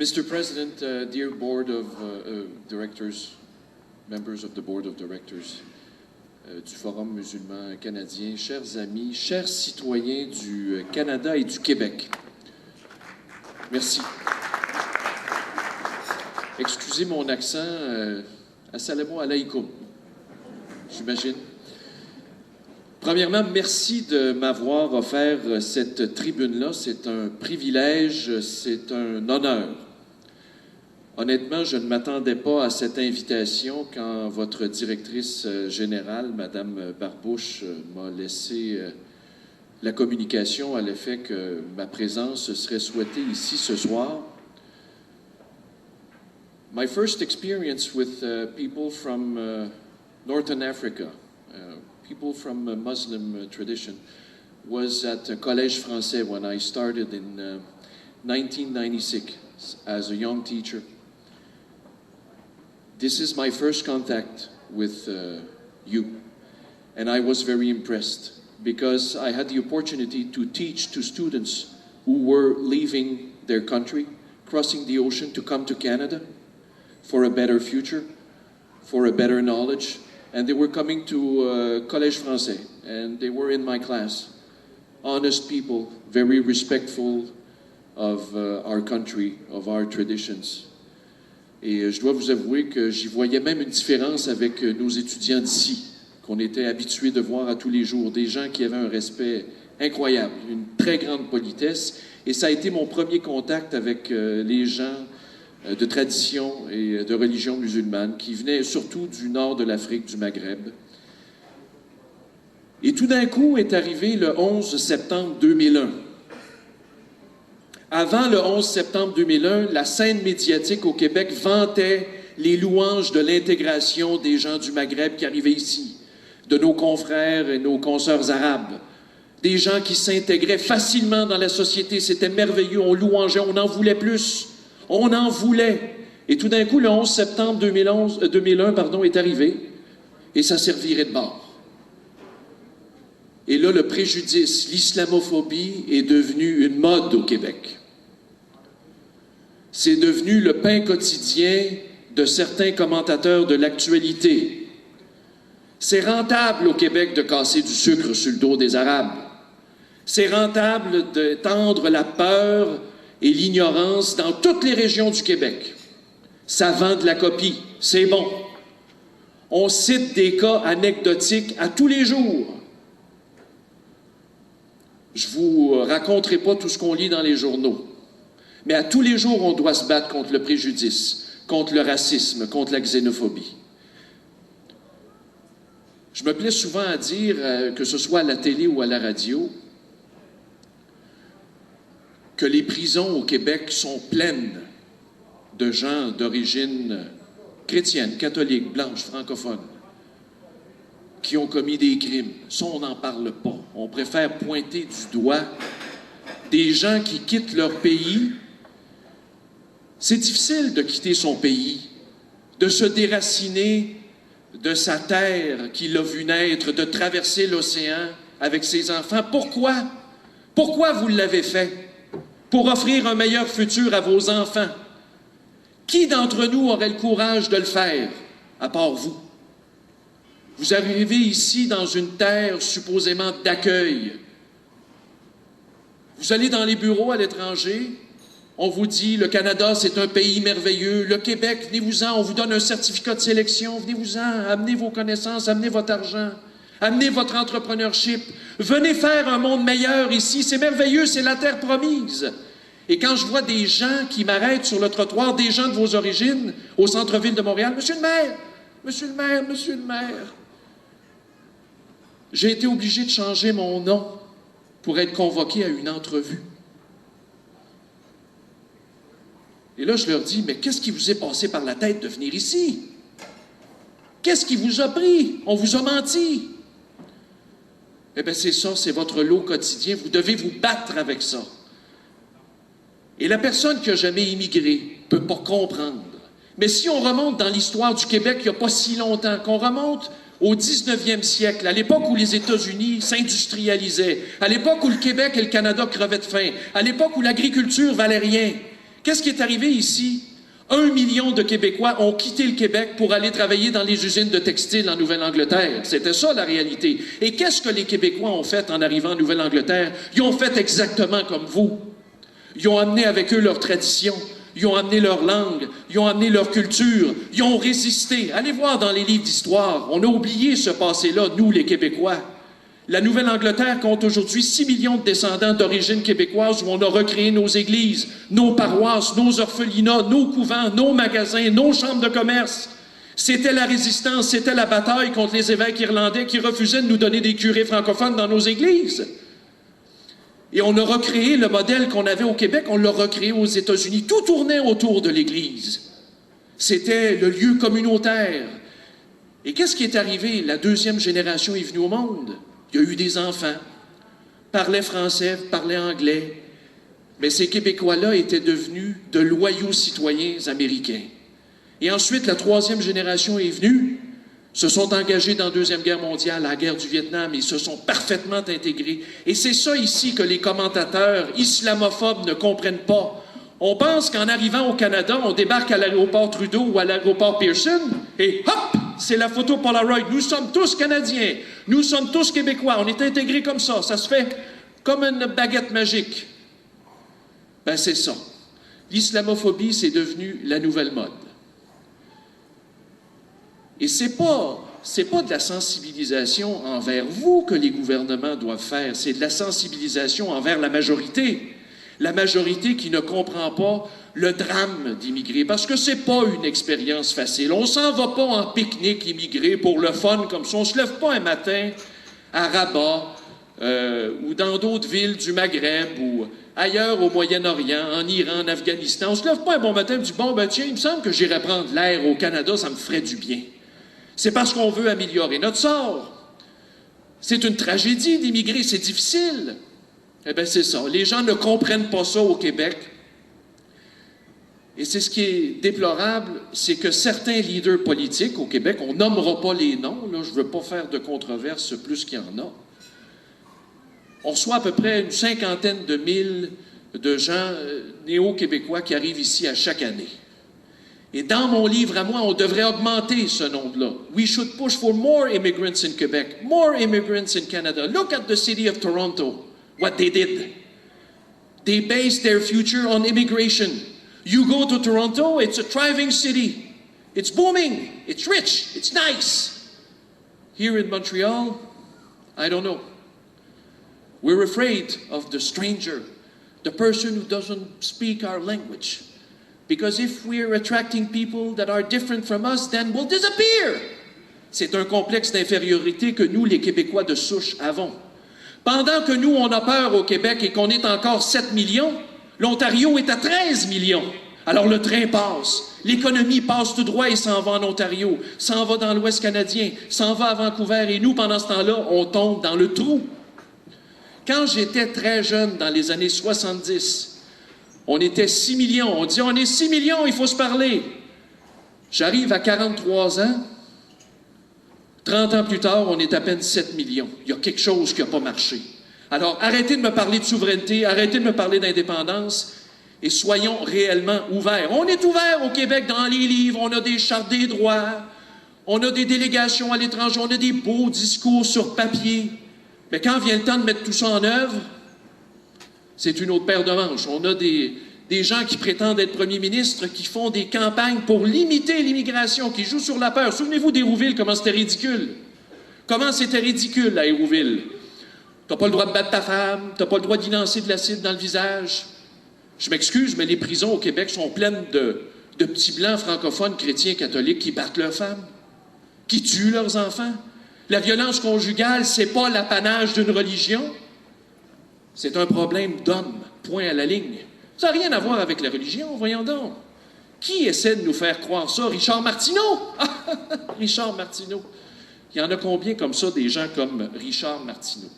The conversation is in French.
Mr. President, dear Board of Directors, members of the Board of Directors du Forum musulman canadien, chers amis, chers citoyens du Canada et du Québec, merci. Excusez mon accent, assalamu alaikum, j'imagine. Premièrement, merci de m'avoir offert cette tribune-là. C'est un privilège, c'est un honneur. Honnêtement, je ne m'attendais pas à cette invitation quand votre directrice générale, Mme Barbouche, m'a laissé la communication à l'effet que ma présence serait souhaitée ici ce soir. My first experience with people from Northern Africa, people from a Muslim tradition, was at Collège Français when I started in 1996 as a young teacher. This is my first contact with you, and I was very impressed because I had the opportunity to teach to students who were leaving their country, crossing the ocean to come to Canada for a better future, for a better knowledge, and they were coming to Collège Français, and they were in my class. Honest people, very respectful of our country, of our traditions. Et je dois vous avouer que j'y voyais même une différence avec nos étudiants d'ici, qu'on était habitués de voir à tous les jours, des gens qui avaient un respect incroyable, une très grande politesse, et ça a été mon premier contact avec les gens de tradition et de religion musulmane, qui venaient surtout du nord de l'Afrique, du Maghreb. Et tout d'un coup est arrivé le 11 septembre 2001. Avant le 11 septembre 2001, la scène médiatique au Québec vantait les louanges de l'intégration des gens du Maghreb qui arrivaient ici, de nos confrères et nos consoeurs arabes, des gens qui s'intégraient facilement dans la société. C'était merveilleux, on louangeait, on en voulait plus. On en voulait. Et tout d'un coup, le 11 septembre 2001 est arrivé, et ça servirait de bord. Et là, le préjudice, l'islamophobie est devenu une mode au Québec. C'est devenu le pain quotidien de certains commentateurs de l'actualité. C'est rentable au Québec de casser du sucre sur le dos des Arabes. C'est rentable de tendre la peur et l'ignorance dans toutes les régions du Québec. Ça vend de la copie, c'est bon. On cite des cas anecdotiques à tous les jours. Je ne vous raconterai pas tout ce qu'on lit dans les journaux, mais à tous les jours, on doit se battre contre le préjudice, contre le racisme, contre la xénophobie. Je me plais souvent à dire, que ce soit à la télé ou à la radio, que les prisons au Québec sont pleines de gens d'origine chrétienne, catholique, blanche, francophone, qui ont commis des crimes. Ça, on n'en parle pas. On préfère pointer du doigt des gens qui quittent leur pays. C'est difficile de quitter son pays, de se déraciner de sa terre qui l'a vu naître, de traverser l'océan avec ses enfants. Pourquoi? Pourquoi vous l'avez fait? Pour offrir un meilleur futur à vos enfants. Qui d'entre nous aurait le courage de le faire, à part vous? Vous arrivez ici dans une terre supposément d'accueil. Vous allez dans les bureaux à l'étranger, on vous dit, le Canada, c'est un pays merveilleux. Le Québec, venez-vous-en, on vous donne un certificat de sélection, venez-vous-en, amenez vos connaissances, amenez votre argent. Amenez votre entrepreneurship. Venez faire un monde meilleur ici. C'est merveilleux, c'est la terre promise. Et quand je vois des gens qui m'arrêtent sur le trottoir, des gens de vos origines, au centre-ville de Montréal, « Monsieur le maire, monsieur le maire, monsieur le maire », j'ai été obligé de changer mon nom pour être convoqué à une entrevue. Et là, je leur dis, « Mais qu'est-ce qui vous est passé par la tête de venir ici? Qu'est-ce qui vous a pris? On vous a menti. » Eh bien, c'est ça, c'est votre lot quotidien. Vous devez vous battre avec ça. Et la personne qui n'a jamais immigré ne peut pas comprendre. Mais si on remonte dans l'histoire du Québec, il n'y a pas si longtemps, qu'on remonte au 19e siècle, à l'époque où les États-Unis s'industrialisaient, à l'époque où le Québec et le Canada crevaient de faim, à l'époque où l'agriculture valait rien, Qu'est-ce qui est arrivé ici? 1 million de Québécois ont quitté le Québec pour aller travailler dans les usines de textile en Nouvelle-Angleterre. C'était ça la réalité. Et qu'est-ce que les Québécois ont fait en arrivant en Nouvelle-Angleterre? Ils ont fait exactement comme vous. Ils ont amené avec eux leur tradition, ils ont amené leur langue, ils ont amené leur culture, ils ont résisté. Allez voir dans les livres d'histoire, on a oublié ce passé-là, nous les Québécois. La Nouvelle-Angleterre compte aujourd'hui 6 millions de descendants d'origine québécoise où on a recréé nos églises, nos paroisses, nos orphelinats, nos couvents, nos magasins, nos chambres de commerce. C'était la résistance, c'était la bataille contre les évêques irlandais qui refusaient de nous donner des curés francophones dans nos églises. Et on a recréé le modèle qu'on avait au Québec, on l'a recréé aux États-Unis. Tout tournait autour de l'Église. C'était le lieu communautaire. Et qu'est-ce qui est arrivé? La deuxième génération est venue au monde. Il y a eu des enfants, parlaient français, parlaient anglais. Mais ces Québécois-là étaient devenus de loyaux citoyens américains. Et ensuite, la troisième génération est venue, se sont engagés dans la Deuxième Guerre mondiale, la guerre du Vietnam, ils se sont parfaitement intégrés. Et c'est ça ici que les commentateurs islamophobes ne comprennent pas. On pense qu'en arrivant au Canada, on débarque à l'aéroport Trudeau ou à l'aéroport Pearson, et hop, c'est la photo Polaroid. Nous sommes tous Canadiens, nous sommes tous Québécois, on est intégrés comme ça se fait comme une baguette magique. Ben c'est ça. L'islamophobie, c'est devenu la nouvelle mode. Et c'est pas de la sensibilisation envers vous que les gouvernements doivent faire, c'est de la sensibilisation envers la majorité. La majorité qui ne comprend pas le drame d'immigrer, parce que c'est pas une expérience facile. On s'en va pas en pique-nique immigrer pour le fun comme ça. On se lève pas un matin à Rabat ou dans d'autres villes du Maghreb ou ailleurs au Moyen-Orient, en Iran, en Afghanistan. On se lève pas un bon matin et dit « Bon, ben tiens, il me semble que j'irais prendre l'air au Canada, ça me ferait du bien. » C'est parce qu'on veut améliorer notre sort. C'est une tragédie d'immigrer, c'est difficile. Eh bien, c'est ça. Les gens ne comprennent pas ça au Québec. Et c'est ce qui est déplorable, c'est que certains leaders politiques au Québec, on nommera pas les noms, là, je ne veux pas faire de controverse plus qu'il y en a. On reçoit à peu près une 50aine de mille de gens néo-québécois qui arrivent ici à chaque année. Et dans mon livre à moi, on devrait augmenter ce nombre-là. We should push for more immigrants in Quebec, more immigrants in Canada. Look at the city of Toronto, what they did. They based their future on immigration. You go to Toronto, it's a thriving city. It's booming, it's rich, it's nice. Here in Montreal, I don't know. We're afraid of the stranger, the person who doesn't speak our language. Because if we're attracting people that are different from us, then we'll disappear. C'est un complexe d'infériorité que nous, les Québécois de souche, avons. Pendant que nous, on a peur au Québec et qu'on est encore 7 millions, l'Ontario est à 13 millions. Alors le train passe, l'économie passe tout droit et s'en va en Ontario, s'en va dans l'Ouest canadien, s'en va à Vancouver et nous, pendant ce temps-là, on tombe dans le trou. Quand j'étais très jeune, dans les années 70, on était 6 millions. On dit, on est 6 millions, il faut se parler. J'arrive à 43 ans. 30 ans plus tard, on est à peine 7 millions. Il y a quelque chose qui n'a pas marché. Alors, arrêtez de me parler de souveraineté, arrêtez de me parler d'indépendance et soyons réellement ouverts. On est ouverts au Québec dans les livres, on a des chartes des droits, on a des délégations à l'étranger, on a des beaux discours sur papier. Mais quand vient le temps de mettre tout ça en œuvre, c'est une autre paire de manches. On a des gens qui prétendent être premiers ministres, qui font des campagnes pour limiter l'immigration, qui jouent sur la peur. Souvenez-vous d'Hérouville, comment c'était ridicule. Comment c'était ridicule à Hérouville. T'as pas le droit de battre ta femme, t'as pas le droit d'y lancer de l'acide dans le visage. Je m'excuse, mais les prisons au Québec sont pleines de petits blancs francophones chrétiens catholiques qui battent leurs femmes, qui tuent leurs enfants. La violence conjugale, c'est pas l'apanage d'une religion. C'est un problème d'homme, point à la ligne. Ça n'a rien à voir avec la religion, voyons donc. Qui essaie de nous faire croire ça? Richard Martineau? Richard Martineau. Il y en a combien comme ça, des gens comme Richard Martineau?